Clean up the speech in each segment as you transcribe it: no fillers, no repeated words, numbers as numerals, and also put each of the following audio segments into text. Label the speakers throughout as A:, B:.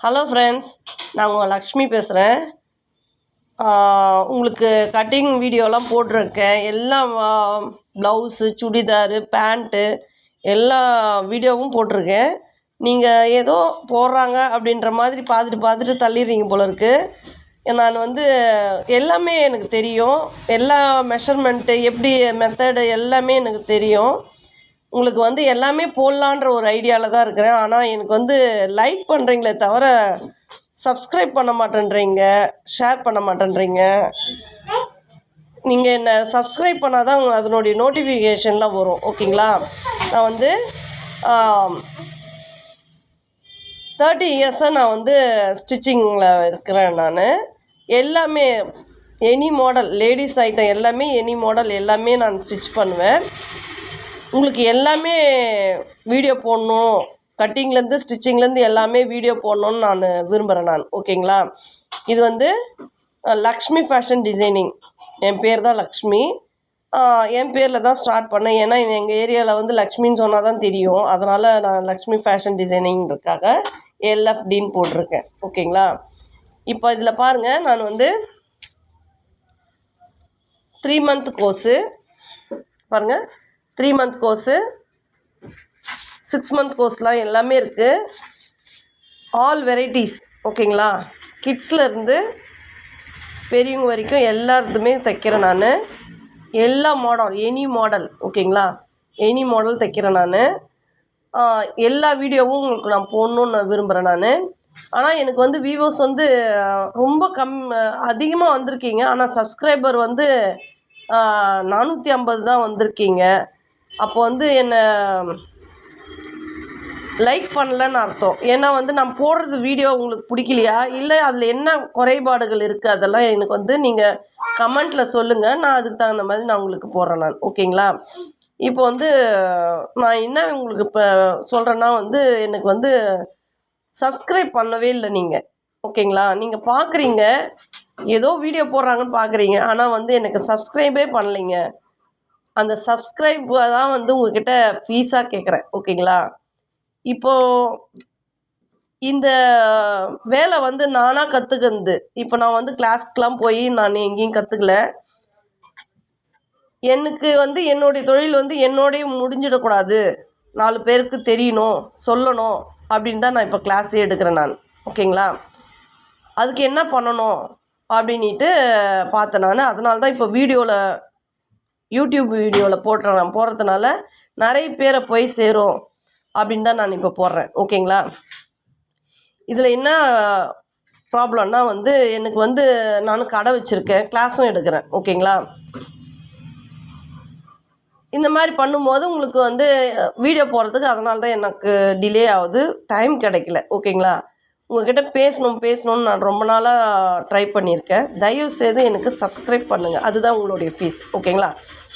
A: Hello friends, நான் உங்கள் லக்ஷ்மி பேசுகிறேன். உங்களுக்கு கட்டிங் வீடியோலாம் போட்டிருக்கேன். எல்லாம் ப்ளவுஸு, சுடிதாரு, பேண்ட்டு எல்லா வீடியோவும் போட்டிருக்கேன். நீங்கள் ஏதோ போடுறாங்க அப்படின்ற மாதிரி பார்த்துட்டு தள்ளிடுறீங்க போல இருக்குது. நான் வந்து எல்லாமே எனக்கு தெரியும். எல்லா மெஷர்மெண்ட்டு எப்படி மெத்தடு எல்லாமே எனக்கு தெரியும். உங்களுக்கு வந்து எல்லாமே போடலான்ற ஒரு ஐடியாவில் தான் இருக்கிறேன். ஆனால் எனக்கு வந்து லைக் பண்ணுறீங்களே தவிர சப்ஸ்கிரைப் பண்ண மாட்டேன்றீங்க, ஷேர் பண்ண மாட்டேன்றீங்க. நீங்கள் என்னை சப்ஸ்கிரைப் பண்ணால் தான் அதனுடைய நோட்டிஃபிகேஷன்லாம் வரும். ஓகேங்களா? நான் வந்து 30 இயர்ஸாக நான் வந்து ஸ்டிச்சிங்கில் இருக்கிறேன். நான் எல்லாமே எனி மாடல், லேடிஸ் ஐட்டம் எல்லாமே, எனி மாடல் எல்லாமே நான் ஸ்டிச் பண்ணுவேன். உங்களுக்கு எல்லாமே வீடியோ போடணும், கட்டிங்லேருந்து ஸ்டிச்சிங்லேருந்து எல்லாமே வீடியோ போடணுன்னு நான் விரும்புகிறேன். ஓகேங்களா? இது வந்து லக்ஷ்மி ஃபேஷன் டிசைனிங். என் பேர் தான் லக்ஷ்மி. என் பேரில் தான் ஸ்டார்ட் பண்ணேன். ஏன்னா எங்கள் ஏரியாவில் வந்து லக்ஷ்மின்னு சொன்னால் தான் தெரியும். அதனால் நான் லக்ஷ்மி ஃபேஷன் டிசைனிங்கிறதுக்காக LFDன்னு போட்டிருக்கேன். ஓகேங்களா? இப்போ இதில் பாருங்கள், நான் வந்து 3 மந்த் கோர்ஸு பாருங்கள், 3 மந்த் கோர்ஸு, 6 மந்த் கோர்ஸ்லாம் எல்லாமே இருக்குது. All varieties. ஓகேங்களா? கிட்ஸ்லேருந்து பெரியவங்க வரைக்கும் எல்லாத்துமே தைக்கிறேன் நான். எல்லா மாடல், எனி மாடல். ஓகேங்களா? எனி மாடல் தைக்கிறேன் நான். எல்லா வீடியோவும் உங்களுக்கு நான் போடணுன்னு நான் விரும்புகிறேன் நான். ஆனால் எனக்கு வந்து வியூவர்ஸ் வந்து ரொம்ப அதிகமாக வந்திருக்கீங்க. ஆனால் சப்ஸ்கிரைபர் வந்து 450 தான் வந்திருக்கீங்க. அப்போ வந்து என்னை லைக் பண்ணலன்னு அர்த்தம். ஏன்னா வந்து நான் போடுறது வீடியோ உங்களுக்கு பிடிக்கலையா, இல்லை அதில் என்ன குறைபாடுகள் இருக்குது, அதெல்லாம் எனக்கு வந்து நீங்கள் கமெண்ட்டில் சொல்லுங்கள். நான் அதுக்கு தகுந்த மாதிரி நான் உங்களுக்கு போடுறேன் நான். ஓகேங்களா? இப்போ வந்து நான் என்ன உங்களுக்கு இப்போ சொல்கிறேன்னா வந்து எனக்கு வந்து சப்ஸ்கிரைப் பண்ணவே இல்லை நீங்கள். ஓகேங்களா? நீங்கள் பார்க்குறீங்க, ஏதோ வீடியோ போடுறாங்கன்னு பார்க்குறீங்க, ஆனால் வந்து எனக்கு சப்ஸ்கிரைபே பண்ணலைங்க. அந்த சப்ஸ்கிரைப் தான் வந்து உங்கள்கிட்ட ஃபீஸாக கேட்குறேன். ஓகேங்களா? இப்போது இந்த வேலை வந்து நானாக கற்றுக்கிறது. இப்போ நான் வந்து கிளாஸ்க்கெலாம் போய் நான் எங்கேயும் கற்றுக்கல. எனக்கு வந்து என்னுடைய தொழில் வந்து என்னோடய முடிஞ்சிடக்கூடாது, 4 பேருக்கு தெரியணும், சொல்லணும் அப்படின்னு தான் நான் இப்போ கிளாஸே எடுக்கிறேன் நான். ஓகேங்களா? அதுக்கு என்ன பண்ணணும் அப்படின்ட்டு பார்த்தேன் நான். அதனால தான் இப்போ யூடியூப் வீடியோவில் போடுறதுனால நிறைய பேரை போய் சேரும் அப்படின்னு தான் நான் இப்போ போடுறேன். ஓகேங்களா? இதில் என்ன ப்ராப்ளம்னா வந்து எனக்கு வந்து நான் கடை வச்சுருக்கேன், கிளாஸும் எடுக்கிறேன். ஓகேங்களா? இந்த மாதிரி பண்ணும்போது உங்களுக்கு வந்து வீடியோ போடுறதுக்கு அதனால தான் எனக்கு டிலே ஆகுது, டைம் கிடைக்கல. ஓகேங்களா? உங்கள்கிட்ட பேசணும்னு நான் ரொம்ப நாளாக ட்ரை பண்ணியிருக்கேன். தயவுசெய்து எனக்கு சப்ஸ்கிரைப் பண்ணுங்கள். அதுதான் உங்களுடைய ஃபீஸ். ஓகேங்களா?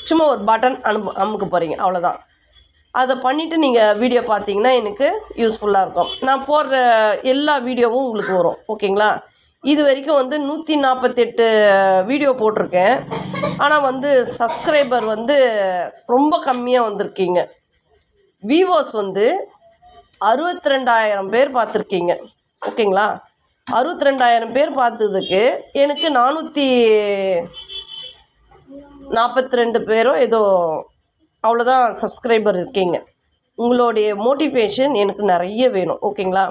A: சும்மா ஒரு பட்டன் அமுக்க போகிறீங்க, அவ்வளோதான். அதை பண்ணிவிட்டு நீங்கள் வீடியோ பார்த்தீங்கன்னா எனக்கு யூஸ்ஃபுல்லாக இருக்கும். நான் போடுற எல்லா வீடியோவும் உங்களுக்கு வரும். ஓகேங்களா? இது வரைக்கும் வந்து 148 வீடியோ போட்டிருக்கேன். ஆனால் வந்து சப்ஸ்கிரைபர் வந்து ரொம்ப கம்மியாக வந்திருக்கீங்க. வியூவர்ஸ் வந்து 62,000 பேர் பார்த்துருக்கீங்க. ஓகேங்களா? 62,000 பேர் பார்த்ததுக்கு எனக்கு 442 பேரோ ஏதோ அவ்வளோதான் சப்ஸ்கிரைபர் இருக்கீங்க. உங்களுடைய மோட்டிவேஷன் எனக்கு நிறைய வேணும். ஓகேங்களா?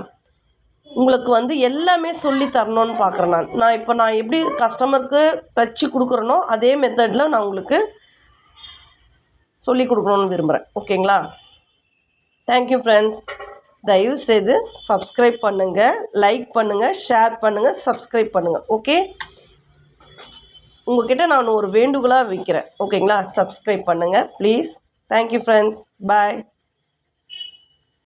A: உங்களுக்கு வந்து எல்லாமே சொல்லி தரணும்னு பார்க்குறேன் நான். இப்போ நான் எப்படி கஸ்டமருக்கு தச்சு கொடுக்குறேனோ அதே மெத்தடில் நான் உங்களுக்கு சொல்லி கொடுக்கணுன்னு விரும்புகிறேன். ஓகேங்களா? Thank you friends. தயவுசெய்து சப்ஸ்கிரைப் பண்ணுங்கள், லைக் பண்ணுங்கள், ஷேர் பண்ணுங்கள், சப்ஸ்கிரைப் பண்ணுங்கள். ஓகே? உங்கள்கிட்ட நான் ஒரு வேண்டுகோளாக வைக்கிறேன். ஓகேங்களா? சப்ஸ்கிரைப் பண்ணுங்கள் ப்ளீஸ். Thank you friends. பாய்.